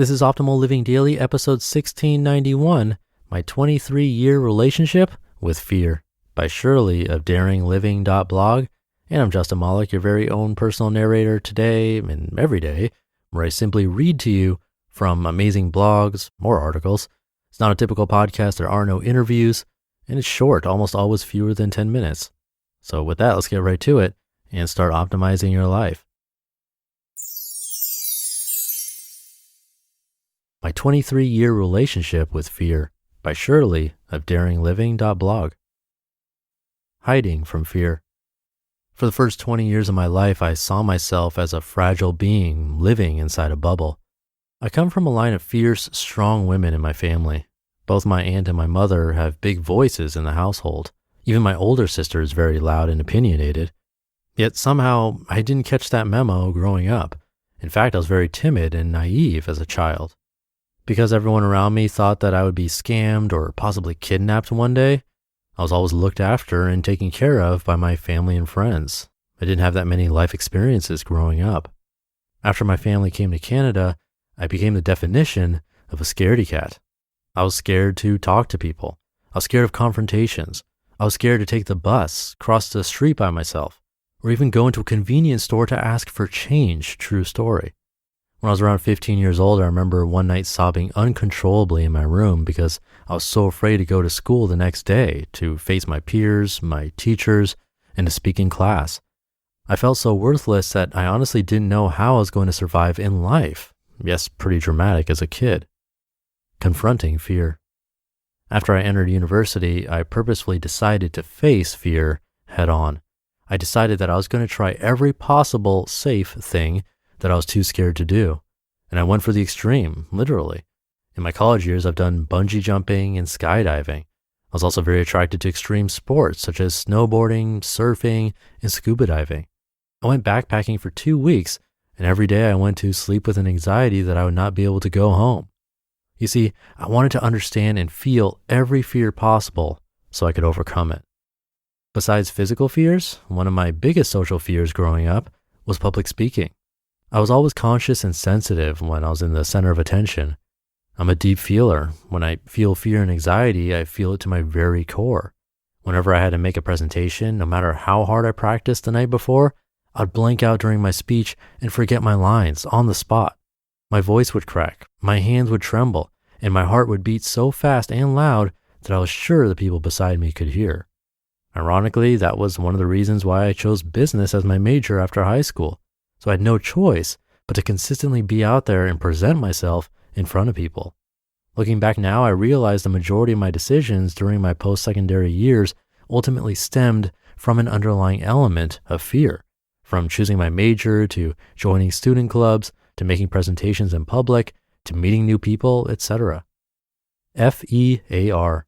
This is Optimal Living Daily, episode 1691, My 23-Year Relationship with Fear, by Shirley of Daring Living .blog. And I'm Justin Malik, your very own personal narrator today and every day, where I simply read to you from amazing blogs or articles. It's not a typical podcast, there are no interviews, and it's short, almost always fewer than 10 minutes. So with that, let's get right to it and start optimizing your life. My 23-Year Relationship with Fear, by Shirley of Daring Living .blog. Hiding from fear. For the first 20 years of my life, I saw myself as a fragile being living inside a bubble. I come from a line of fierce, strong women in my family. Both my aunt and my mother have big voices in the household. Even my older sister is very loud and opinionated. Yet somehow I didn't catch that memo growing up. In fact, I was very timid and naive as a child. Because everyone around me thought that I would be scammed or possibly kidnapped one day, I was always looked after and taken care of by my family and friends. I didn't have that many life experiences growing up. After my family came to Canada, I became the definition of a scaredy cat. I was scared to talk to people. I was scared of confrontations. I was scared to take the bus, cross the street by myself, or even go into a convenience store to ask for change. True story. When I was around 15 years old, I remember one night sobbing uncontrollably in my room because I was so afraid to go to school the next day, to face my peers, my teachers, and to speak in class. I felt so worthless that I honestly didn't know how I was going to survive in life. Yes, pretty dramatic as a kid. Confronting fear. After I entered university, I purposefully decided to face fear head on. I decided that I was going to try every possible safe thing that I was too scared to do. And I went for the extreme, literally. In my college years, I've done bungee jumping and skydiving. I was also very attracted to extreme sports such as snowboarding, surfing, and scuba diving. I went backpacking for 2 weeks, and every day I went to sleep with an anxiety that I would not be able to go home. You see, I wanted to understand and feel every fear possible so I could overcome it. Besides physical fears, one of my biggest social fears growing up was public speaking. I was always conscious and sensitive when I was in the center of attention. I'm a deep feeler. When I feel fear and anxiety, I feel it to my very core. Whenever I had to make a presentation, no matter how hard I practiced the night before, I'd blank out during my speech and forget my lines on the spot. My voice would crack, my hands would tremble, and my heart would beat so fast and loud that I was sure the people beside me could hear. Ironically, that was one of the reasons why I chose business as my major after high school. So I had no choice but to consistently be out there and present myself in front of people. Looking back now, I realize the majority of my decisions during my post-secondary years ultimately stemmed from an underlying element of fear, from choosing my major to joining student clubs to making presentations in public to meeting new people, etc. FEAR.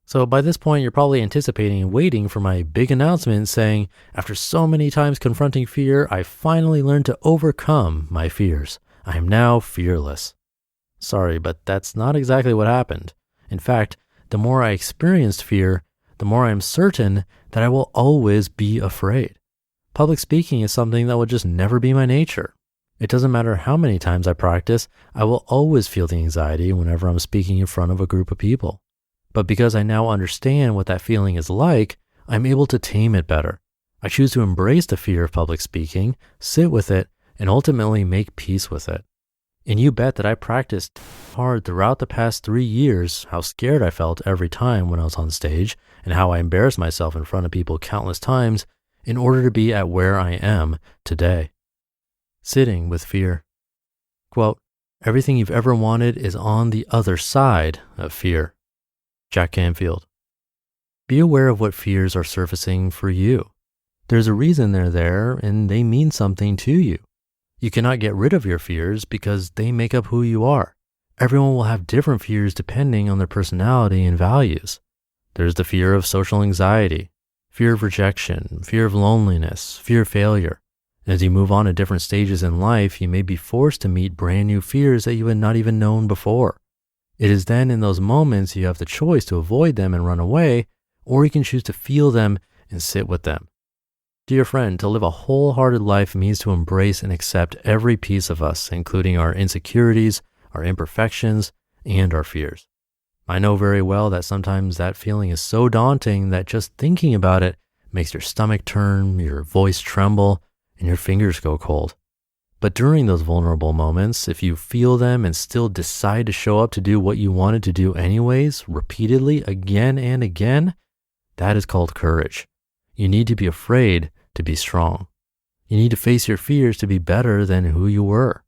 So by this point, you're probably anticipating and waiting for my big announcement saying, after so many times confronting fear, I finally learned to overcome my fears. I am now fearless. Sorry, but that's not exactly what happened. In fact, the more I experienced fear, the more I am certain that I will always be afraid. Public speaking is something that will just never be my nature. It doesn't matter how many times I practice, I will always feel the anxiety whenever I'm speaking in front of a group of people. But because I now understand what that feeling is like, I'm able to tame it better. I choose to embrace the fear of public speaking, sit with it, and ultimately make peace with it. And you bet that I practiced hard throughout the past 3 years how scared I felt every time when I was on stage and how I embarrassed myself in front of people countless times in order to be at where I am today. Sitting with fear. Quote, everything you've ever wanted is on the other side of fear. Jack Canfield. Be aware of what fears are surfacing for you. There's a reason they're there and they mean something to you. You cannot get rid of your fears because they make up who you are. Everyone will have different fears depending on their personality and values. There's the fear of social anxiety, fear of rejection, fear of loneliness, fear of failure. And as you move on to different stages in life, you may be forced to meet brand new fears that you had not even known before. It is then in those moments you have the choice to avoid them and run away, or you can choose to feel them and sit with them. Dear friend, to live a wholehearted life means to embrace and accept every piece of us, including our insecurities, our imperfections, and our fears. I know very well that sometimes that feeling is so daunting that just thinking about it makes your stomach turn, your voice tremble, and your fingers go cold. But during those vulnerable moments, if you feel them and still decide to show up to do what you wanted to do anyways, repeatedly, again and again, that is called courage. You need to be afraid to be strong. You need to face your fears to be better than who you were.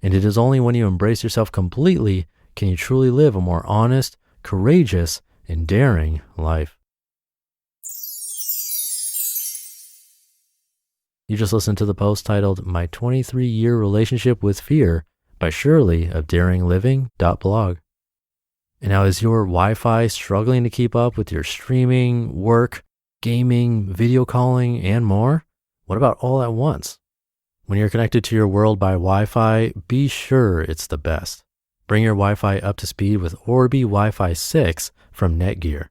And it is only when you embrace yourself completely can you truly live a more honest, courageous, and daring life. You just listened to the post titled My 23-Year Relationship with Fear by Shirley of Daring Living.blog. And now, is your Wi-Fi struggling to keep up with your streaming, work, gaming, video calling, and more? What about all at once? When you're connected to your world by Wi-Fi, be sure it's the best. Bring your Wi-Fi up to speed with Orbi WiFi 6 from NETGEAR.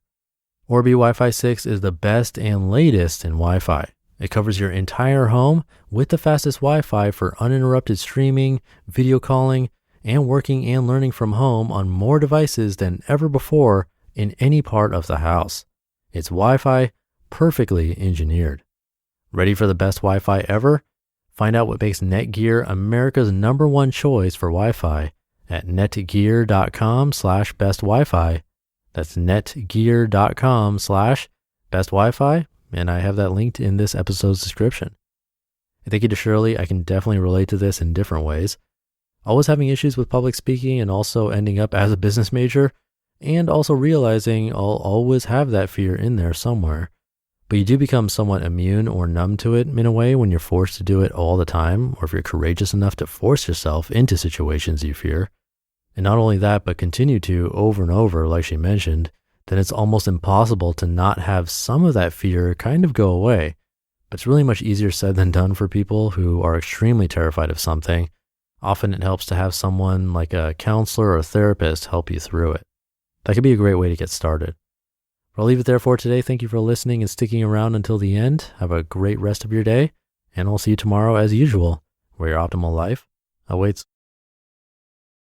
Orbi Wi-Fi 6 is the best and latest in Wi-Fi. It covers your entire home with the fastest Wi-Fi for uninterrupted streaming, video calling, and working and learning from home on more devices than ever before in any part of the house. It's Wi-Fi perfectly engineered. Ready for the best Wi-Fi ever? Find out what makes NETGEAR America's #1 choice for Wi-Fi at netgear.com/best Wi-Fi. That's netgear.com/best Wi-Fi. And I have that linked in this episode's description. Thank you to Shirley. I can definitely relate to this in different ways. Always having issues with public speaking and also ending up as a business major, and also realizing I'll always have that fear in there somewhere. But you do become somewhat immune or numb to it in a way when you're forced to do it all the time, or if you're courageous enough to force yourself into situations you fear. And not only that, but continue to over and over, like she mentioned, then it's almost impossible to not have some of that fear kind of go away. But it's really much easier said than done for people who are extremely terrified of something. Often it helps to have someone like a counselor or a therapist help you through it. That could be a great way to get started. I'll leave it there for today. Thank you for listening and sticking around until the end. Have a great rest of your day, and I'll see you tomorrow as usual, where your optimal life awaits.